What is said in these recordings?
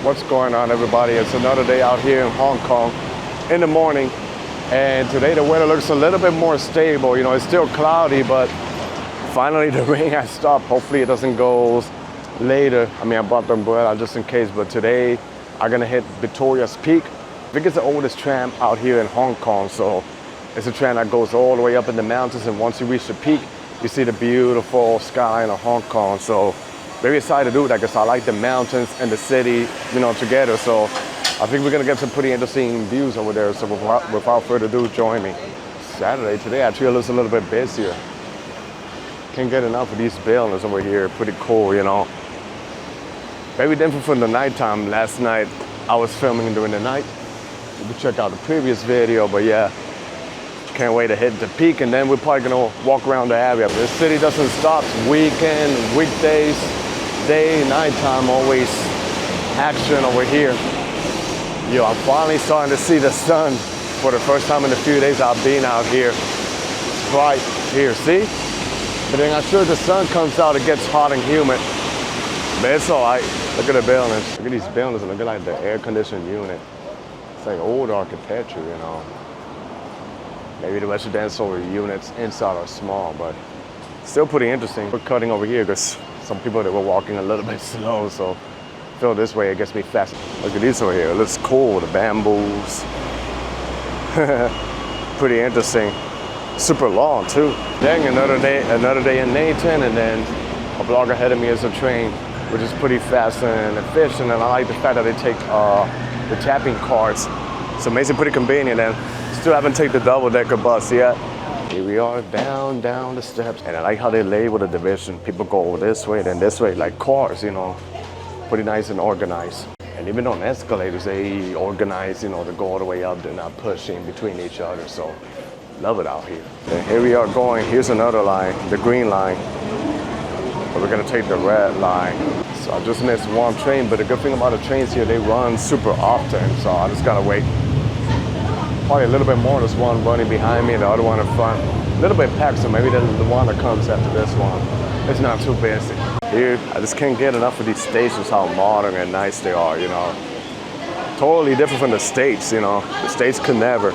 What's going on, everybody? It's another day out here in Hong Kong in the morning, and today the weather looks a little bit more stable. You know, it's still cloudy, but finally the rain has stopped. Hopefully it doesn't go later. I mean, I bought the umbrella just in case, but today I'm gonna hit Victoria's Peak. I think it's the oldest tram out here in Hong Kong, so it's a tram that goes all the way up in the mountains, and once you reach the peak, you see the beautiful skyline of Hong Kong. So very excited to do that because I like the mountains and the city, you know, together. So I think we're gonna get some pretty interesting views over there. So without further ado, join me. Saturday today actually looks a little bit busier. Can't get enough of these buildings over here. Pretty cool, you know. Very different from the nighttime. Last night I was filming during the night. You can check out the previous video, but yeah. Can't wait to hit the peak, and then we're probably gonna walk around the area. This city doesn't stop. Weekend, weekdays, day, nighttime, always action over here. Yo, I'm finally starting to see the sun for the first time in a few days I've been out here. It's bright here, see? But then I'm sure the sun comes out, it gets hot and humid. But it's all right. Look at the buildings. Look at these buildings. Look at like the air conditioned unit. It's like old architecture, you know. Maybe the residential units inside are small, but still pretty interesting. We're cutting over here because some people that were walking a little bit slow, so feel this way it gets me fast. Look at these over here. It looks cool, the bamboos. Pretty interesting. Super long too. Then another day in Nathan, and then a block ahead of me is a train, which is pretty fast and efficient. And I like the fact that they take the tapping cards, so it makes it pretty convenient. And still haven't taken the double-decker bus yet. Here we are down the steps. And I like how they label the division. People go this way, then this way, like cars, you know. Pretty nice and organized. And even on escalators, they organize, you know, to go all the way up. They're not pushing between each other, so love it out here. And here we are going, here's another line, the green line. But we're gonna take the red line. So I just missed one train, but the good thing about the trains here, they run super often, so I just gotta wait. Probably a little bit more. There's one running behind me, the other one in front. A little bit packed, so maybe the one that comes after this one. It's not too busy. Here, I just can't get enough of these stations, how modern and nice they are, you know. Totally different from the States, you know. The States could never.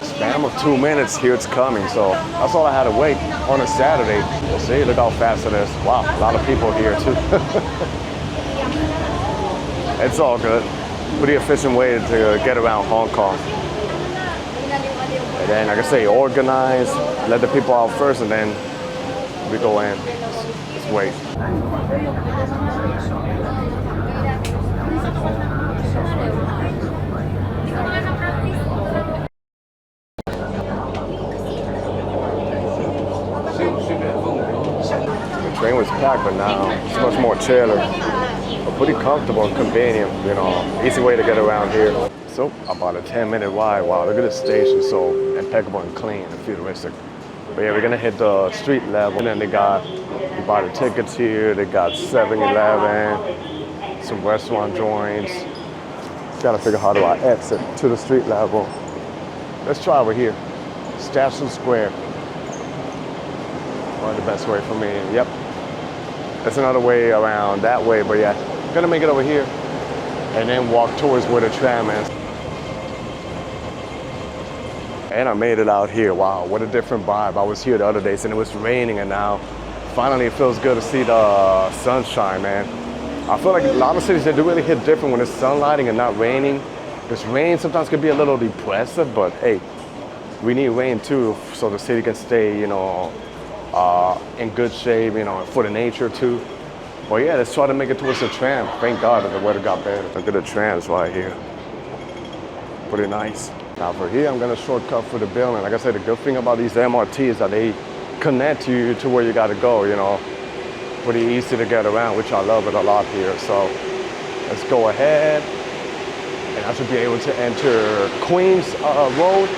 Span of 2 minutes, here it's coming, so that's all I had to wait on a Saturday. We'll see, look how fast it is. Wow, a lot of people here too. It's all good. Pretty efficient way to get around Hong Kong. And then, like I say, organize, let the people out first, and then we go in. Just wait. The train was packed, but now it's much more chiller. Pretty comfortable and convenient, you know, easy way to get around here. So about a 10-minute ride. Wow, look at the station, so impeccable and clean and futuristic. But yeah, we're gonna hit the street level, and then you buy the tickets here. They got 7-Eleven, some restaurant joints. Gotta figure how do I exit to the street level. Let's try over here, Station Square. Probably the best way for me. Yep. There's another way around that way, but yeah. Gonna make it over here and then walk towards where the tram is. And I made it out here. Wow, what a different vibe. I was here the other days and it was raining, and now finally it feels good to see the sunshine, man. I feel like a lot of cities, they do really hit different when it's sunlighting and not raining. Because rain sometimes can be a little depressive, but hey, we need rain too so the city can stay, you know, in good shape, you know, for the nature too. Well, yeah, let's try to make it towards the tram. Thank God that the weather got better. Look at the trams right here. Pretty nice. Now for here, I'm gonna shortcut for the building. Like I said, the good thing about these MRT is that they connect you to where you gotta go, you know. Pretty easy to get around, which I love it a lot here. So let's go ahead. And I should be able to enter Queens Road,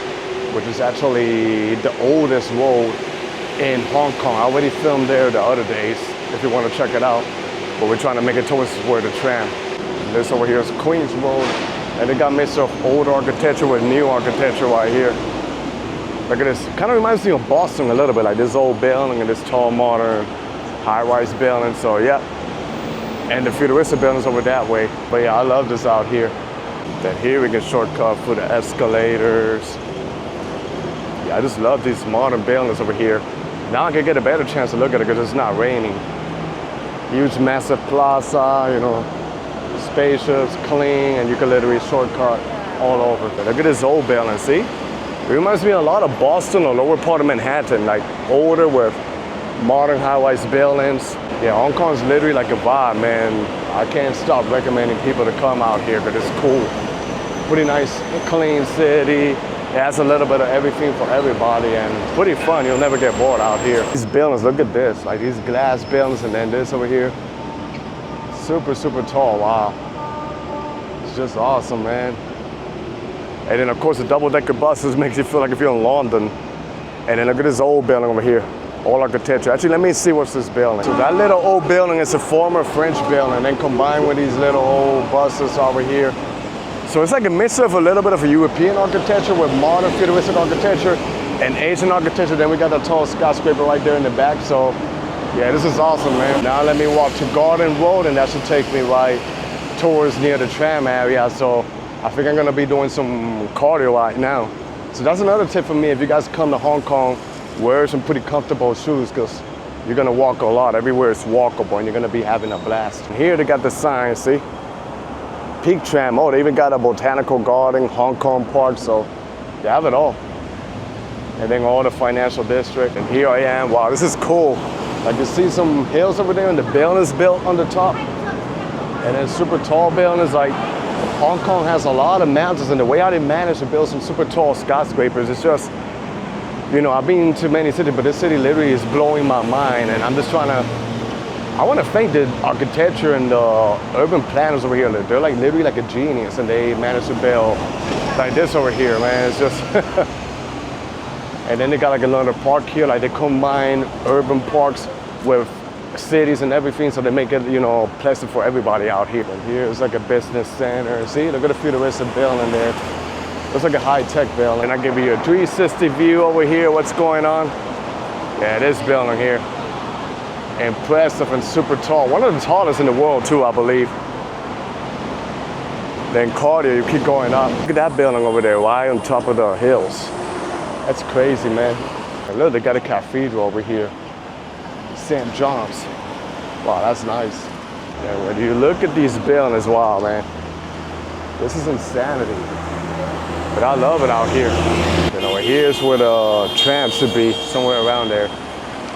which is actually the oldest road in Hong Kong. I already filmed there the other days, if you want to check it out. But we're trying to make it towards where the tram. And this over here is Queens Road. And they got mixed of old architecture with new architecture right here. Look at this. Kind of reminds me of Boston a little bit, like this old building and this tall, modern, high-rise building. So yeah, and the futuristic buildings over that way. But yeah, I love this out here. Then here we can shortcut for the escalators. Yeah, I just love these modern buildings over here. Now I can get a better chance to look at it because it's not raining. Huge, massive plaza, you know, spacious, clean, and you can literally shortcut all over. But look at this old building, see? It reminds me a lot of Boston or lower part of Manhattan, like older with modern high-rise buildings. Yeah, Hong Kong is literally like a vibe, man. I can't stop recommending people to come out here because it's cool. Pretty nice, clean city. It has a little bit of everything for everybody and pretty fun. You'll never get bored out here. These buildings, look at this, like these glass buildings and then this over here. Super, super tall, wow. It's just awesome, man. And then of course the double-decker buses makes you feel like if you're in London. And then look at this old building over here. All architecture. Actually, let me see what's this building. So that little old building is a former French building and then combined with these little old buses over here. So it's like a mixture of a little bit of a European architecture with modern futuristic architecture and Asian architecture. Then we got the tall skyscraper right there in the back. So yeah, this is awesome, man. Now let me walk to Garden Road and that should take me right towards near the Tram area. So I think I'm gonna be doing some cardio right now. So that's another tip for me. If you guys come to Hong Kong, wear some pretty comfortable shoes because you're gonna walk a lot. Everywhere is walkable and you're gonna be having a blast. And here they got the sign, see? Peak Tram. Oh, they even got a botanical garden, Hong Kong Park, so they have it all. And then all the financial district. And here I am. Wow, this is cool. Like you see some hills over there and the buildings built on the top. And then super tall buildings. Like Hong Kong has a lot of mountains and the way how they manage to build some super tall skyscrapers, it's just, you know, I've been to many cities, but this city literally is blowing my mind. And I'm just trying to, I want to thank the architecture and the urban planners over here. They're like literally like a genius and they managed to build like this over here, man. It's just, and then they got like another park here, like they combine urban parks with cities and everything, so they make it, you know, pleasant for everybody out here. And here is like a business center. See, look at the futuristic building there. Looks like a high-tech building. And I give you a 360 view over here, what's going on. Yeah, this building here. Impressive and super tall. One of the tallest in the world too, I believe. Then cardio, you keep going up. Look at that building over there, right on top of the hills. That's crazy, man. And look, they got a cathedral over here. St. John's. Wow, that's nice. And when you look at these buildings, wow, man. This is insanity. But I love it out here. You know, here's where the tram should be, somewhere around there.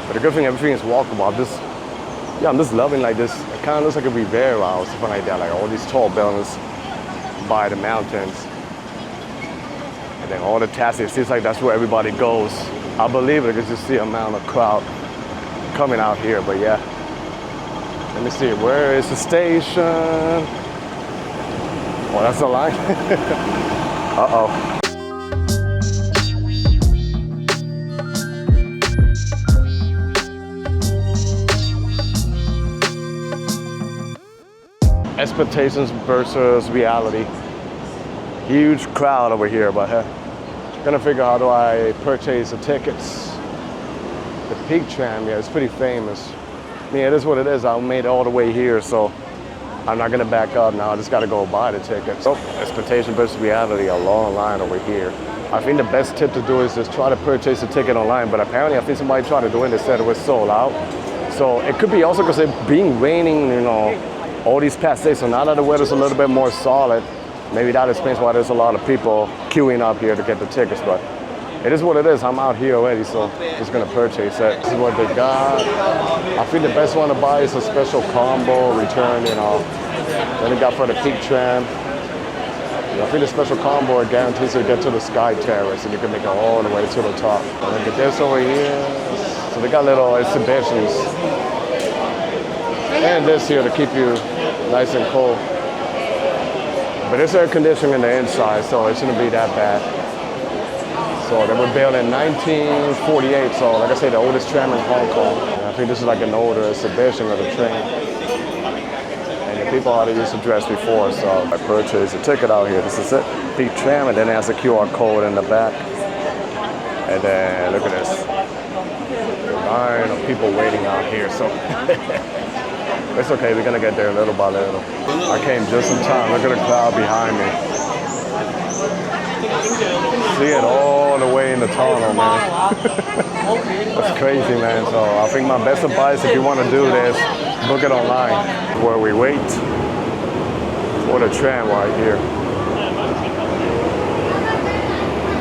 But the good thing, everything is walkable. I'm just loving like this. It kind of looks like a Rivera or something like that. Like all these tall buildings by the mountains. And then all the taxis, it seems like that's where everybody goes. I believe it because you see the amount of crowd coming out here, but yeah. Let me see, where is the station? Oh, that's the line. Uh-oh. Expectations versus reality. Huge crowd over here, but gonna figure out how do I purchase the tickets. The Peak Tram, yeah, it's pretty famous. Yeah, it is what it is. I made it all the way here, so I'm not gonna back up now. I just gotta go buy the tickets. So, expectation versus reality, a long line over here. I think the best tip to do is just try to purchase a ticket online, but apparently I think somebody tried to do it and they said it was sold out. So it could be also because it being raining, you know, all these past days, so now that the weather's a little bit more solid, maybe that explains why there's a lot of people queuing up here to get the tickets, but it is what it is. I'm out here already, so just gonna purchase it. This is what they got. I think the best one to buy is a special combo return, you know. Then they got for the Peak Tram. I think the special combo it guarantees you get to the Sky Terrace and you can make it all the way to the top. And look at this over here. So they got little exhibitions. And this here to keep you nice and cool. But it's air conditioning in the inside, so it shouldn't be that bad. So they were built in 1948, so like I say, the oldest tram in Hong Kong. And I think this is like an older exhibition of the train. And the people had to use the dress before, so I purchased a ticket out here. This is it, Peak Tram, and then it has a QR code in the back. And then look at this. A line of people waiting out here, so. It's okay, we're gonna get there little by little. I came just in time. Look at the cloud behind me. See it all the way in the tunnel, man. That's crazy, man. So I think my best advice, if you want to do this, book it online. Where we wait for the tram right here.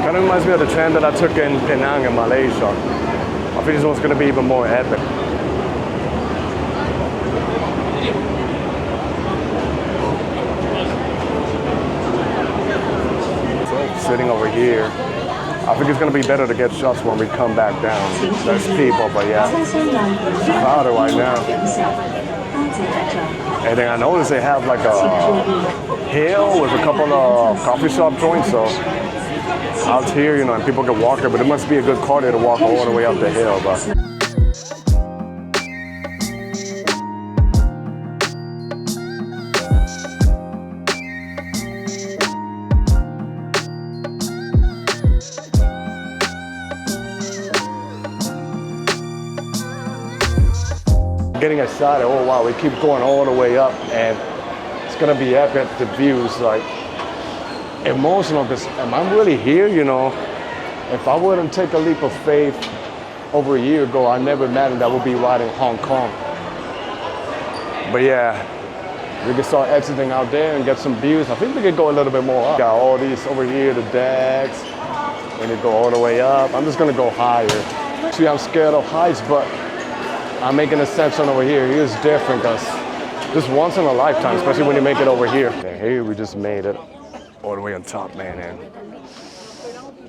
Kind of reminds me of the tram that I took in Penang in Malaysia. I think this one's gonna be even more epic. Sitting over here. I think it's gonna be better to get shots when we come back down. There's people, but yeah, it's crowded right now. And then I noticed they have like a hill with a couple of coffee shop joints, so out here, you know, and people can walk there, but it must be a good cardio to walk all the way up the hill, but. Getting excited, oh wow, we keep going all the way up and it's gonna be epic. The views, like emotional, because am I really here, you know? If I wouldn't take a leap of faith over a year ago, I never imagined I would be riding Hong Kong. But yeah, we can start exiting out there and get some views. I think we could go a little bit more up. Got all these over here, the decks, and you go all the way up. I'm just gonna go higher. See, I'm scared of heights, but I'm making a section over here. Here's different because just once in a lifetime, especially when you make it over here. And here we just made it all the way on top, man. And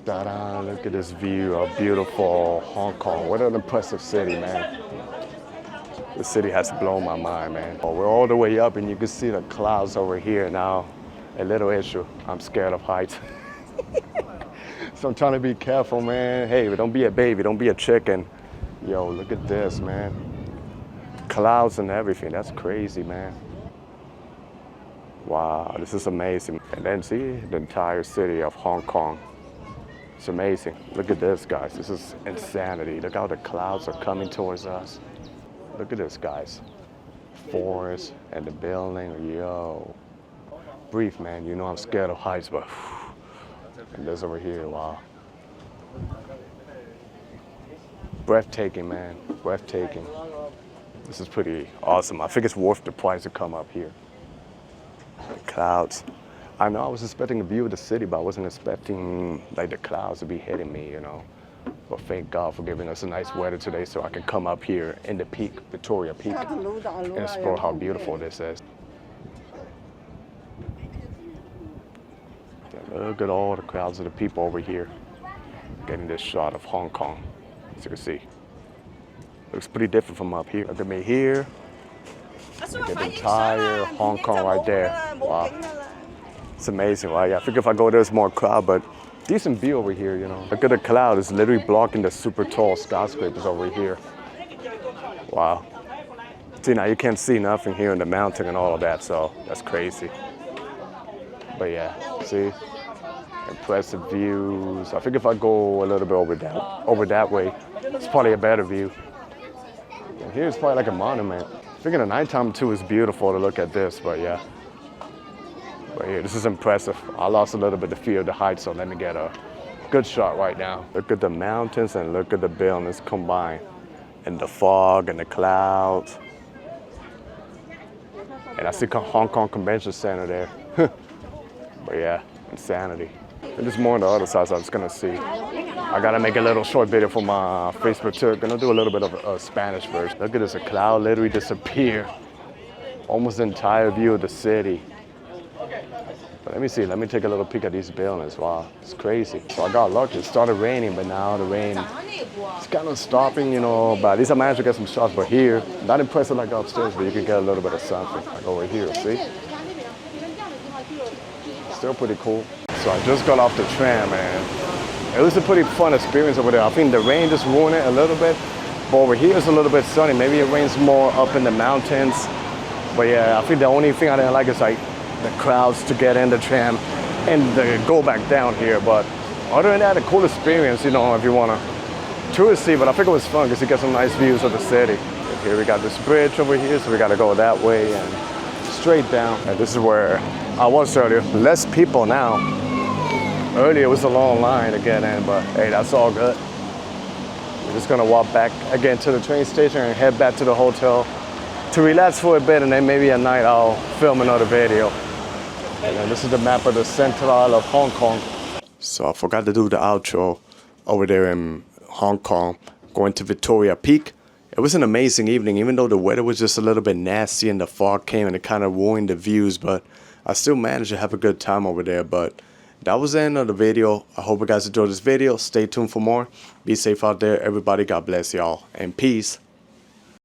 ta-da, look at this view of beautiful Hong Kong. What an impressive city, man. The city has blown my mind, man. Oh, we're all the way up and you can see the clouds over here now. A little issue, I'm scared of heights. So I'm trying to be careful, man. Hey, don't be a baby, don't be a chicken. Yo, look at this, man. Clouds and everything, that's crazy, man. Wow, this is amazing. And then see the entire city of Hong Kong. It's amazing. Look at this, guys. This is insanity. Look how the clouds are coming towards us. Look at this, guys. Forest and the building, yo. Brief, man, you know I'm scared of heights, but and this over here, wow. Breathtaking, man, breathtaking. This is pretty awesome. I think it's worth the price to come up here. The clouds. I know I was expecting a view of the city, but I wasn't expecting like the clouds to be hitting me, you know. But thank God for giving us a nice weather today so I can come up here in the peak, Victoria Peak, and explore how beautiful this is. Yeah, look at all the crowds of the people over here getting this shot of Hong Kong. As you can see, looks pretty different from up here. Look at me here. Look at the entire Hong Kong right there. Wow, it's amazing, right? I think if I go there's more crowd, but decent view over here, you know. Look at the cloud, it's literally blocking the super tall skyscrapers over here. Wow. See, now you can't see nothing here in the mountain and all of that, so that's crazy. But yeah, see? Impressive views. I think if I go a little bit over that way, it's probably a better view. And here's probably like a monument. I think in the nighttime too is beautiful to look at this, but yeah. But yeah, this is impressive. I lost a little bit the fear of the heights, so let me get a good shot right now. Look at the mountains and look at the buildings combined. And the fog and the clouds. And I see Hong Kong Convention Center there. But yeah, insanity. And there's more on the other side, so I'm just gonna see. I gotta make a little short video for my Facebook too. Gonna do a little bit of a Spanish version. Look at this, a cloud literally disappeared. Almost the entire view of the city. But let me see, let me take a little peek at these buildings. Wow, it's crazy. So I got lucky, it started raining, but now the rain is kind of stopping, you know, but at least I managed to get some shots. But here, not impressive like upstairs, but you can get a little bit of something. Like over here, see? Still pretty cool. So I just got off the tram, and it was a pretty fun experience over there. I think the rain just ruined it a little bit, but over here it's a little bit sunny. Maybe it rains more up in the mountains. But yeah, I think the only thing I didn't like is like the crowds to get in the tram and go back down here. But other than that, a cool experience, you know, if you want to touristy, but I think it was fun because you get some nice views of the city. here we got this bridge over here, so we got to go that way and straight down. And this is where I was earlier. Less people now. Earlier it was a long line to get in, but hey, that's all good. We're just gonna walk back again to the train station and head back to the hotel to relax for a bit, and then maybe at night I'll film another video. And then this is the map of the Central of Hong Kong. So I forgot to do the outro over there in Hong Kong, going to Victoria Peak. It was an amazing evening, even though the weather was just a little bit nasty and the fog came and it kind of ruined the views, but I still managed to have a good time over there. But that was the end of the video. I hope you guys enjoyed this video. Stay tuned for more. Be safe out there, everybody. God bless y'all, and peace.